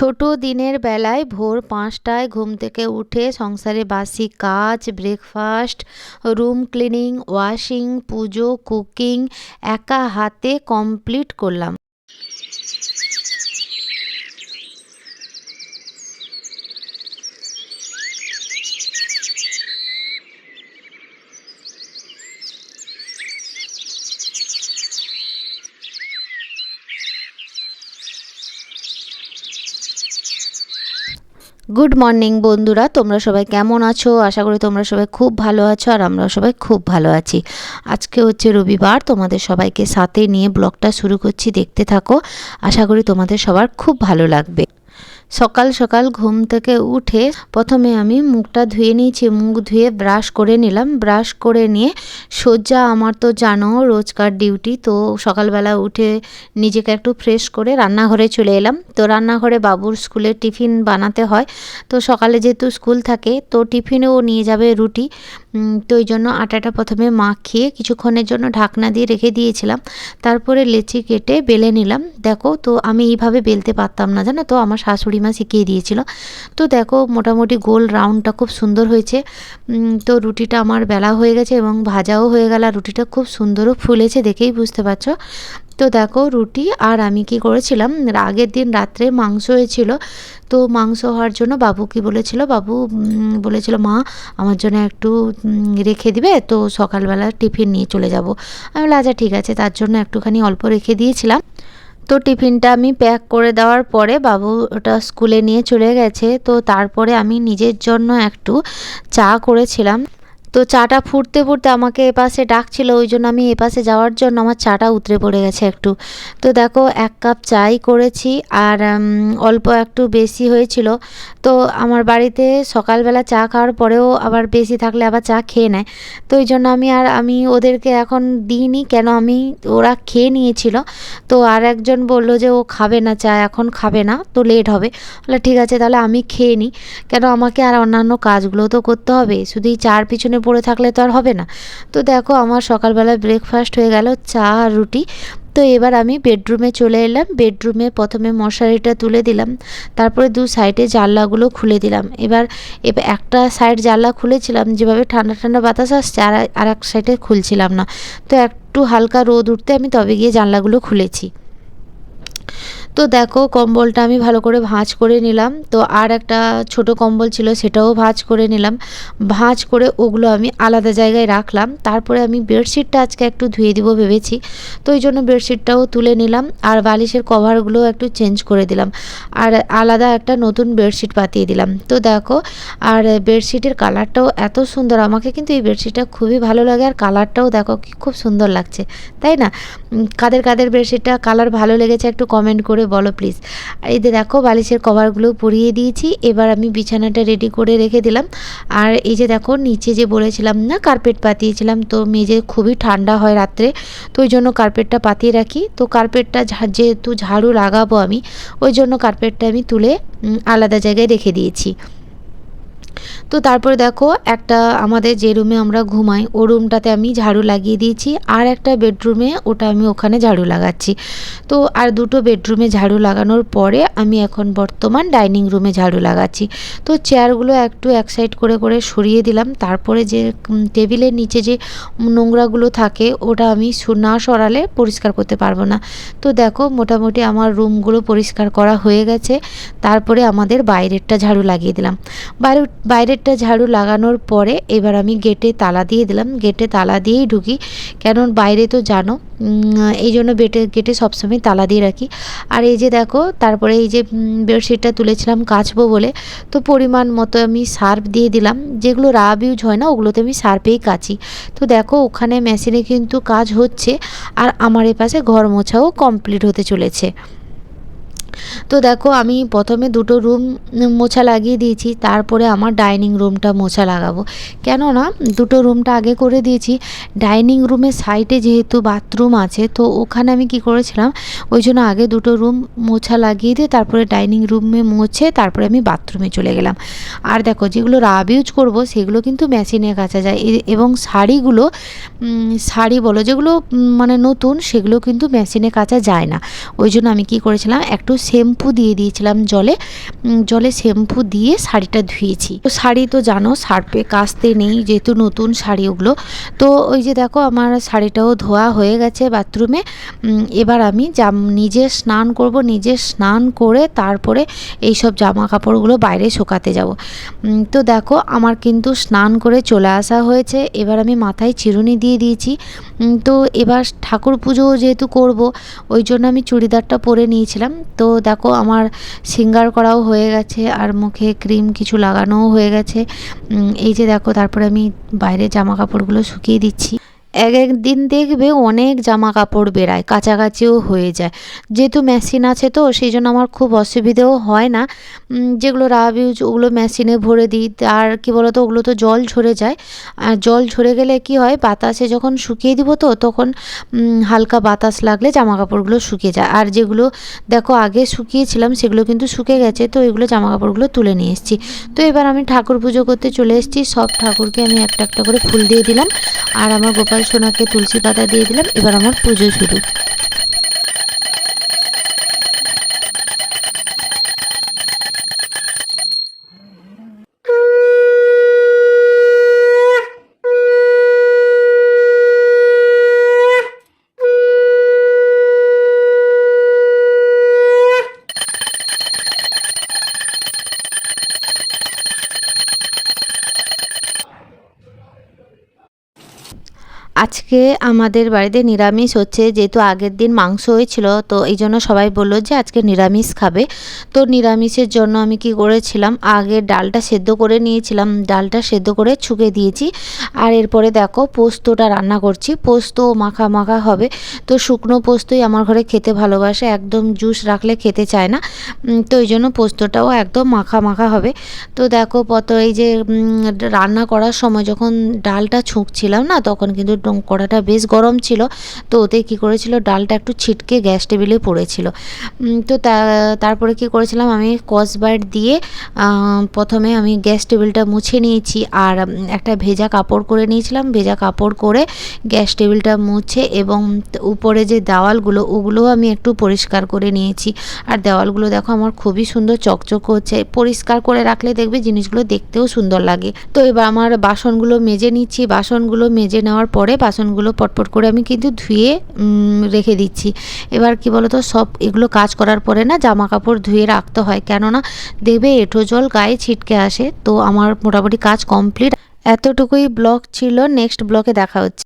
ছোট দিনের বেলায় ভোর ৫টায় ঘুম থেকে উঠে সংসারে বাসি কাজ, ব্রেকফাস্ট, রুম ক্লিনিং, ওয়াশিং, পুজো, কুকিং একা হাতে কমপ্লিট করলাম। গুড মর্নিং বন্ধুরা, তোমরা সবাই কেমন আছো? আশা করি তোমরা সবাই খুব ভালো আছো আর আমরা সবাই খুব ভালো আছি। আজকে হচ্ছে রবিবার, তোমাদের সবাইকে সাথে নিয়ে ব্লগটা শুরু করছি, দেখতে থাকো। আশা করি তোমাদের সবার খুব ভালো লাগবে। সকাল সকাল ঘুম থেকে উঠে প্রথমে আমি মুখটা ধুয়ে নিয়েছি, মুখ ধুয়ে ব্রাশ করে নিলাম। ব্রাশ করে নিয়ে সোজা আমার তো জানো রোজকার ডিউটি, তো সকালবেলা উঠে নিজেকে একটু ফ্রেশ করে রান্নাঘরে চলে এলাম। তো রান্নাঘরে বাবুর স্কুলে টিফিন বানাতে হয়, তো সকালে যেহেতু স্কুল থাকে তো টিফিনেও নিয়ে যাবে রুটি, তো এই জন্য আটাটা প্রথমে মাখিয়ে কিছুক্ষণের জন্য ঢাকনা দিয়ে রেখে দিয়েছিলাম। তারপরে লেচি কেটে বেলে নিলাম। দেখো, তো আমি এইভাবে বেলতে পারতাম না, জানো তো, আমার শাশুড়ি মা শিখিয়ে দিয়েছিল। তো দেখো মোটামুটি গোল রাউন্ডটা খুব সুন্দর হয়েছে। তো রুটিটা আমার বেলা হয়ে গেছে এবং ভাজাও হয়ে গেল, আর রুটিটা খুব সুন্দরও ফুলেছে, দেখেই বুঝতে পারছো। তো দেখো রুটি, আর আমি কি করেছিলাম, আগের দিন রাত্রে মাংস হয়েছিল, তো মাংস হওয়ার জন্য বাবু কি বলেছিল, বাবু বলেছিল মা আমার জন্য একটু রেখে দিবে, তো সকালবেলা টিফিন নিয়ে চলে যাব। আমি বললাম আচ্ছা ঠিক আছে, তার জন্য একটুখানি অল্প রেখে দিয়েছিলাম। তো টিফিনটা আমি প্যাক করে দেওয়ার পরে বাবু ওটা স্কুলে নিয়ে চলে গেছে। তো তারপরে আমি নিজের জন্য একটু চা করেছিলাম। তো চাটা ফুটতে ফুটতে আমাকে এপাশে ডাকছিল, ওই জন্য আমি এপাশে যাওয়ার জন্য আমার চাটা উতরে পড়ে গেছে একটু। তো দেখো 1 কাপ চাই করেছি, আর অল্প একটু বেশি হয়েছিল। তো আমার বাড়িতে সকালবেলা চা খাওয়ার পরেও আবার বেশি থাকলে আবার চা খেয়ে নেয়, তো ওই জন্য আমি ওদেরকে এখন দিইনি, কেন ওরা খেয়ে নিয়েছিল। তো আর একজন বললো যে ও খাবে না চা, এখন খাবে না, তো লেট হবে। বলে ঠিক আছে তাহলে আমি খেয়ে নিই, কেন আমাকে আর অন্যান্য কাজগুলো তো করতে হবে, শুধু এই চার পিছনে পড়ে থাকলে তো আর হবে না। তো দেখো আমার সকালবেলা ব্রেকফাস্ট হয়ে গেল, চা আর রুটি। তো এবার আমি বেডরুমে চলে এলাম। বেডরুমে প্রথমে মশারিটা তুলে দিলাম, তারপরে 2 সাইডে জানলাগুলো খুলে দিলাম। এবার একটা সাইড জানলা খুলেছিলাম, যেভাবে ঠান্ডা ঠান্ডা বাতাস আসছে, আর এক সাইডে খুলছিলাম না। তো একটু হালকা রোদ উঠতে আমি তবে গিয়ে জানলাগুলো খুলেছি। তো দেখো কম্বলটা আমি ভালো করে ভাঁজ করে নিলাম। তো আর একটা ছোট কম্বল ছিল, সেটাও ভাঁজ করে নিলাম। ভাঁজ করে ওগুলো আমি আলাদা জায়গায় রাখলাম। তারপরে আমি বেডশিটটা আজকে একটু ধুয়ে দিব ভেবেছি, তো ওই জন্য বেডশিটটাও তুলে নিলাম, আর বালিশের কভারগুলো একটু চেঞ্জ করে দিলাম, আর আলাদা একটা নতুন বেডশিট পাতিয়ে দিলাম। তো দেখো, আর বেডশিটের কালারটাও এত সুন্দর, আমাকে কিন্তু এই বেডশিটটা খুবই ভালো লাগে, আর কালারটাও দেখো কি খুব সুন্দর লাগছে, তাই না? কাদের কাদের বেডশিটটা কালার ভালো লেগেছে একটু কমেন্ট করে বলো প্লিজ। আর এই যে দেখো বালিশের কভারগুলো পরিয়ে দিয়েছি, এবার আমি বিছানাটা রেডি করে রেখে দিলাম। আর এই যে দেখো নিচে যে বলেছিলাম না কার্পেট পাতিয়েছিলাম, তো মেঝে খুবই ঠান্ডা হয় রাত্রে, তো ওই জন্য কার্পেটটা পাতিয়ে রাখি। তো কার্পেটটা যেহেতু ঝাড়ু লাগাবো আমি, ওই জন্য কার্পেটটা আমি তুলে আলাদা জায়গায় রেখে দিয়েছি। তো তারপরে দেখো একটা আমাদের যে রুমে আমরা ঘুমাই ও রুমটাতে আমি ঝাড়ু লাগিয়ে দিয়েছি, আর একটা বেডরুমে ওটা আমি ওখানে ঝাড়ু লাগাচ্ছি। তো আর দুটো বেডরুমে ঝাড়ু লাগানোর পরে আমি এখন বর্তমান ডাইনিং রুমে ঝাড়ু লাগাচ্ছি। তো চেয়ারগুলো একটু এক সাইড করে করে সরিয়ে দিলাম, তারপরে যে টেবিলের নিচে যে নোংরাগুলো থাকে ওটা আমি না সরালে পরিষ্কার করতে পারবো না। তো দেখো মোটামুটি আমার রুমগুলো পরিষ্কার করা হয়ে গেছে। তারপরে আমাদের বাইরেরটা ঝাড়ু লাগিয়ে দিলাম। বাইরেরটা ঝাড়ু লাগানোর পরে এবার আমি গেটে তালা দিয়ে দিলাম। গেটে তালা দিয়েই ঢুকি, কারণ বাইরে তো জানো, এই জন্য গেটে সবসময় তালা দিয়ে রাখি। আর এই যে দেখো তারপরে এই যে বেডশিটটা তুলেছিলাম কাচবো বলে, তো পরিমাণ মতো আমি সার্ফ দিয়ে দিলাম, যেগুলো রাব ইউজ হয় না ওগুলোতে আমি সার্ফেই কাচি। তো দেখো ওখানে মেশিনে কিন্তু কাজ হচ্ছে, আর আমার এপাশে ঘর মোছাও কমপ্লিট হতে চলেছে। তো দেখো আমি প্রথমে দুটো রুম মোছা লাগিয়ে দিয়েছি, তারপরে আমার ডাইনিং রুমটা মোছা লাগাবো। কেননা দুটো রুমটা আগে করে দিয়েছি, ডাইনিং রুমের সাইডে যেহেতু বাথরুম আছে, তো ওখানে আমি কি করেছিলাম, ওই জন্য আগে দুটো রুম মোছা লাগিয়ে দিয়ে তারপরে ডাইনিং রুমে মুছে তারপরে আমি বাথরুমে চলে গেলাম। আর দেখো যেগুলো রাব ইউজ করবো সেগুলো কিন্তু মেশিনে কাচা যায়, এবং শাড়ি বলো যেগুলো মানে নতুন, সেগুলো কিন্তু মেশিনে কাচা যায় না। ওই জন্য আমি কি করেছিলাম, একটু শ্যাম্পু দিয়ে দিয়েছিলাম জলে শ্যাম্পু দিয়ে শাড়িটা ধুয়েছি। তো শাড়ি তো জানো সার্ফে কাচতে নেই, যেহেতু নতুন শাড়ি ওগুলো। তো ওই যে দেখো আমার শাড়িটাও ধোয়া হয়ে গেছে বাথরুমে। এবার আমি নিজে স্নান করব, নিজে স্নান করে তারপরে এইসব জামা কাপড়গুলো বাইরে শুকাতে যাব। তো দেখো আমার কিন্তু স্নান করে চলে আসা হয়েছে। এবার আমি মাথায় চিরুনি দিয়ে দিয়েছি। তো এবার ঠাকুর পুজো যেহেতু করব ওই জন্য আমি চুড়িদারটা পরে নিয়েছিলাম। তো দেখো আমার সিঙ্গার করাও হয়ে গেছে আর মুখে ক্রিম কিছু লাগানোও হয়ে গেছে। এই যে দেখো তারপরে আমি বাইরে জামা কাপড়গুলো শুকিয়ে দিচ্ছি। এক একদিন দেখবে অনেক জামা কাপড় বেরায়, কাছাকাছিও হয়ে যায়। যেহেতু মেশিন আছে তো সেই জন্য আমার খুব অসুবিধেও হয় না। যেগুলো রাফ ইউজ ওগুলো মেশিনে ভরে দিই। আর কি বলতো ওগুলো তো জল ঝরে যায়, আর জল ঝরে গেলে কি হয় বাতাসে যখন শুকিয়ে দিব তো তখন হালকা বাতাস লাগলে জামা কাপড়গুলো শুকিয়ে যায়। আর যেগুলো দেখো আগে শুকিয়েছিলাম সেগুলো কিন্তু শুকিয়ে গেছে। তো এগুলো জামা কাপড়গুলো তুলে নিয়ে এসেছি। তো এবার আমি ঠাকুর পুজো করতে চলে এসেছি। সব ঠাকুরকে আমি একটা একটা করে ফুল দিয়ে দিলাম আর আমার গোপাল সোনাকে তুলসী পাতা দিয়ে দিলাম। এবার আমার পুজো শুরু। আজকে আমাদের বাড়িতে নিরামিষ হচ্ছে, যেহেতু আগের দিন মাংস হয়েছিল তো এই জন্য সবাই বললো যে আজকে নিরামিষ খাবে। তো নিরামিষের জন্য আমি কি করেছিলাম, আগে ডালটা সেদ্ধ করে নিয়েছিলাম, ডালটা সেদ্ধ করে ছুঁকে দিয়েছি। আর এরপরে দেখো পোস্তটা রান্না করছি। পোস্ত মাখা মাখা হবে। তো শুকনো পোস্তই আমার ঘরে খেতে ভালোবাসে, একদম জুস রাখলে খেতে চায় না। তো এই জন্য পোস্তটাও একদম মাখা মাখা হবে। তো দেখো এই যে রান্না করার সময় যখন ডালটা ছুঁকছিলাম না তখন কিন্তু কড়াটা বেশ গরম ছিল। তো ওতে কী করেছিল ডালটা একটু ছিটকে গ্যাস টেবিলে পড়েছিল। তো তারপরে কি করেছিলাম আমি স্কচব্রাইট দিয়ে প্রথমে আমি গ্যাস টেবিলটা মুছে নিয়েছি আর একটা ভেজা কাপড় করে নিয়েছিলাম। ভেজা কাপড় করে গ্যাস টেবিলটা মুছে এবং উপরে যে দেওয়ালগুলো ওগুলোও আমি একটু পরিষ্কার করে নিয়েছি। আর দেওয়ালগুলো দেখো আমার খুবই সুন্দর চকচক হচ্ছে। পরিষ্কার করে রাখলে দেখবে জিনিসগুলো দেখতেও সুন্দর লাগে। তো এবার আমার বাসনগুলো মেজে নিচ্ছি। বাসনগুলো মেজে নেওয়ার পরে বাসনগুলো পটপট করে আমি কিন্তু ধুয়ে রেখে দিচ্ছি। এবার কি বলতো সব এগুলো কাজ করার পরে না জামা কাপড় ধুয়ে রাখতে হয়, কেননা দেখবে এঁঠো জল গায়ে ছিটকে আসে। তো আমার মোটামুটি কাজ কমপ্লিট। এতটুকুই ব্লগ ছিল, নেক্সট ব্লগে দেখা হচ্ছে।